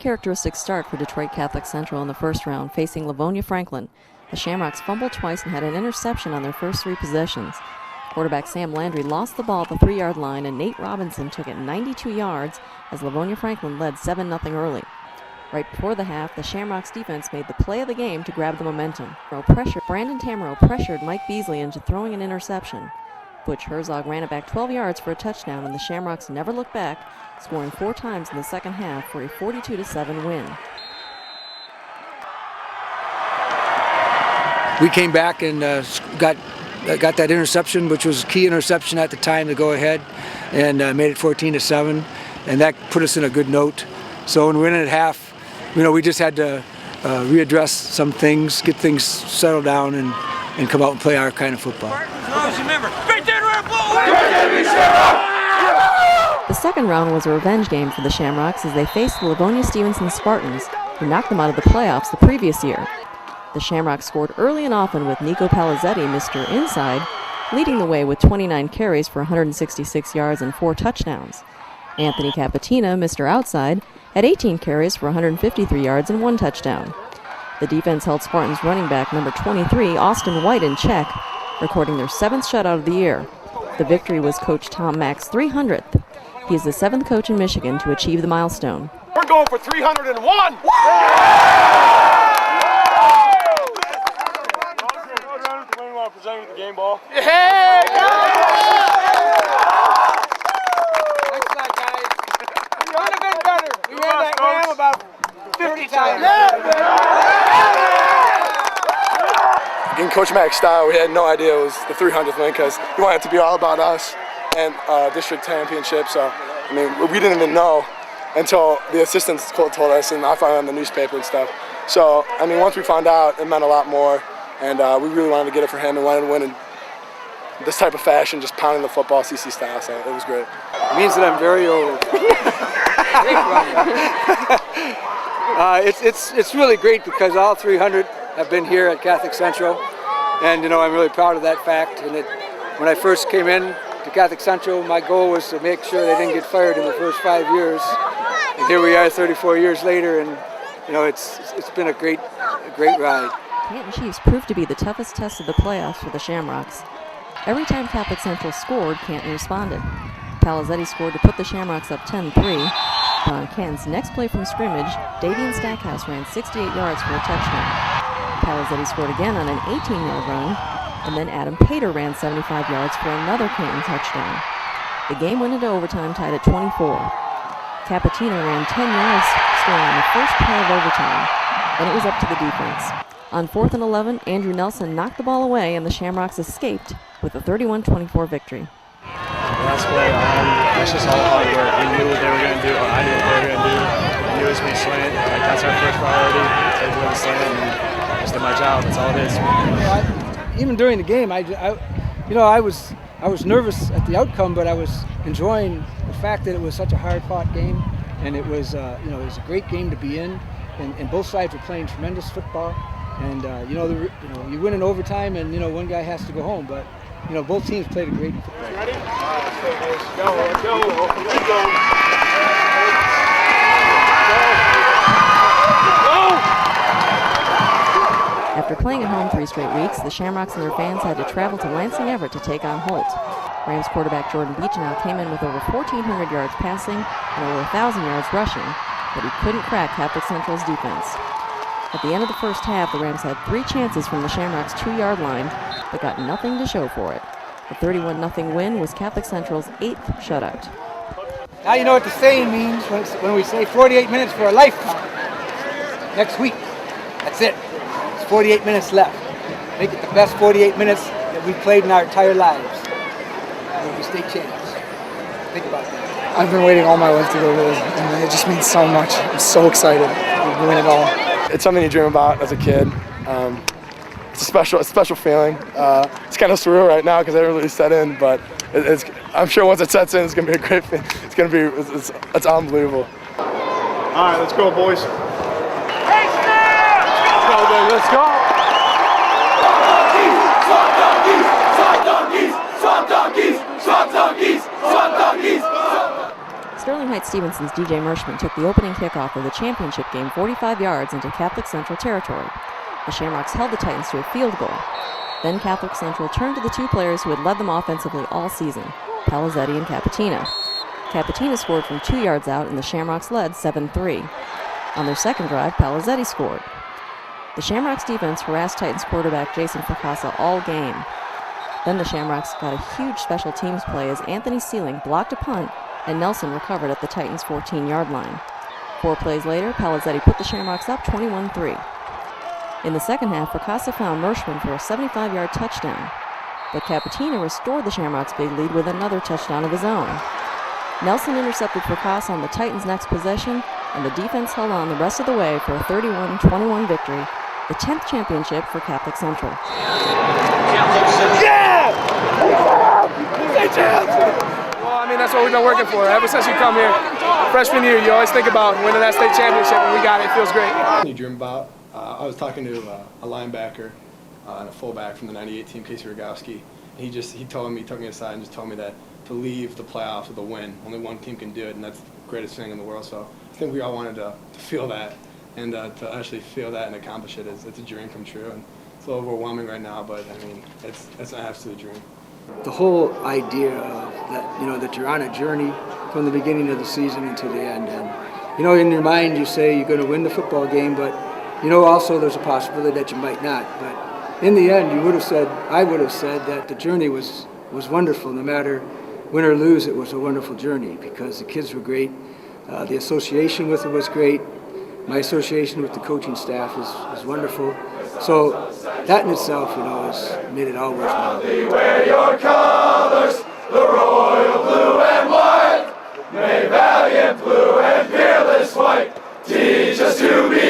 uncharacteristic start for Detroit Catholic Central in the first round, facing Livonia Franklin. The Shamrocks fumbled twice and had an interception on their first 3 possessions. Quarterback Sam Landry lost the ball at the 3-yard line, and Nate Robinson took it 92 yards as Livonia Franklin led 7-0 early. Right before the half, the Shamrocks defense made the play of the game to grab the momentum. Brandon Tamaro pressured Mike Beasley into throwing an interception. Butch Herzog ran it back 12 yards for a touchdown, and the Shamrocks never looked back, scoring 4 times in the second half for a 42-7 win. We came back and got that interception, which was a key interception at the time to go ahead, and made it 14-7, and that put us in a good note. So when we went in at half, we just had to readdress some things, get things settled down, and come out and play our kind of football. The second round was a revenge game for the Shamrocks as they faced the Livonia Stevenson Spartans, who knocked them out of the playoffs the previous year. The Shamrocks scored early and often with Nico Palazzetti, Mr. Inside, leading the way with 29 carries for 166 yards and 4 touchdowns. Anthony Capatina, Mr. Outside, had 18 carries for 153 yards and 1 touchdown. The defense held Spartans running back number 23, Austin White, in check, recording their 7th shutout of the year. The victory was Coach Tom Mack's 300th. He is the 7th coach in Michigan to achieve the milestone. We're going for 301! Presenting the game ball. Hey! Excellent, guys. You would have been better. We ran that ram about 50 times. In Coach Mack's style, we had no idea it was the 300th win because we wanted it to be all about us and district championship. So, we didn't even know until the assistants told us, and I found it on the newspaper and stuff. So, once we found out, it meant a lot more. And we really wanted to get it for him and wanted to win in this type of fashion, just pounding the football CC style, so it was great. It means that I'm very old. It's really great because all 300 have been here at Catholic Central, and I'm really proud of that fact. And when I first came in to Catholic Central, my goal was to make sure they didn't get fired in the first 5 years. And here we are 34 years later, and it's been a great ride. Canton Chiefs proved to be the toughest test of the playoffs for the Shamrocks. Every time Catholic Central scored, Canton responded. Palazzetti scored to put the Shamrocks up 10-3. But on Canton's next play from scrimmage, Davian Stackhouse ran 68 yards for a touchdown. Palazzetti scored again on an 18-yard run, and then Adam Pater ran 75 yards for another Canton touchdown. The game went into overtime tied at 24. Capatina ran 10 yards, scoring on the first play of overtime. Then it was up to the defense. On 4th and 11, Andrew Nelson knocked the ball away, and the Shamrocks escaped with a 31-24 victory. Last play, that's just all hard work. We knew what they were going to do, or I knew what they were going to do. We knew it was going to be slant. That's our first priority. Take away the slant and just did my job. That's all it is. Even during the game, I was nervous at the outcome, but I was enjoying the fact that it was such a hard-fought game, and it was it was a great game to be in, and both sides were playing tremendous football. And you win in overtime, and one guy has to go home. But both teams played a great football. Ready? Let's go. After playing at home 3 straight weeks, the Shamrocks and their fans had to travel to Lansing Everett to take on Holt. Rams quarterback Jordan Beechenow came in with over 1,400 yards passing and over 1,000 yards rushing, but he couldn't crack Catholic Central's defense. At the end of the first half, the Rams had 3 chances from the Shamrocks' 2-yard line, but got nothing to show for it. The 31-0 win was Catholic Central's 8th shutout. Now you know what the saying means when we say 48 minutes for a lifetime. Next week, that's it. It's 48 minutes left. Make it the best 48 minutes that we've played in our entire lives. We'll be state champions. Think about that. I've been waiting all my life to go to this, and it just means so much. I'm so excited to win it all. It's something you dream about as a kid. It's a special feeling. It's kind of surreal right now because I haven't really set in, but I'm sure once it sets in, it's gonna be a great thing. It's unbelievable. All right, let's go, boys. Let's go, baby. Let's go. Sterling Heights Stevenson's DJ Mershman took the opening kickoff of the championship game 45 yards into Catholic Central territory. The Shamrocks held the Titans to a field goal. Then Catholic Central turned to the two players who had led them offensively all season, Palazzetti and Capitina. Capitina scored from 2 yards out, and the Shamrocks led 7-3. On their second drive, Palazzetti scored. The Shamrocks defense harassed Titans quarterback Jason Fracassa all game. Then the Shamrocks got a huge special teams play as Anthony Sealing blocked a punt and Nelson recovered at the Titans' 14-yard line. 4 plays later, Palazzetti put the Shamrocks up 21-3. In the second half, Fracassa found Mershman for a 75-yard touchdown, but Capitina restored the Shamrocks' big lead with another touchdown of his own. Nelson intercepted Fracassa on the Titans' next possession, and the defense held on the rest of the way for a 31-21 victory, the 10th championship for Catholic Central. Yeah! Well, I mean, that's what we've been working for. Ever since you come here, freshman year, you always think about winning that state championship, and we got it. It feels great. You dream about. I was talking to a linebacker and a fullback from the '98 team, Casey Rogowski. He took me aside and just told me that to leave the playoffs with a win, only one team can do it, and that's the greatest thing in the world. So I think we all wanted to feel that, and to actually feel that and accomplish it it's a dream come true. And it's a little overwhelming right now, but I mean, it's an absolute dream. The whole idea of that you're on a journey from the beginning of the season until the end, and in your mind you say you're going to win the football game, but also there's a possibility that you might not. But in the end, I would have said that the journey was wonderful. No matter win or lose, it was a wonderful journey because the kids were great. The association with it was great. My association with the coaching staff is wonderful. So that in itself, has made it all worthwhile. Wear your colors, the royal blue and white. May valiant blue and fearless white teach us to be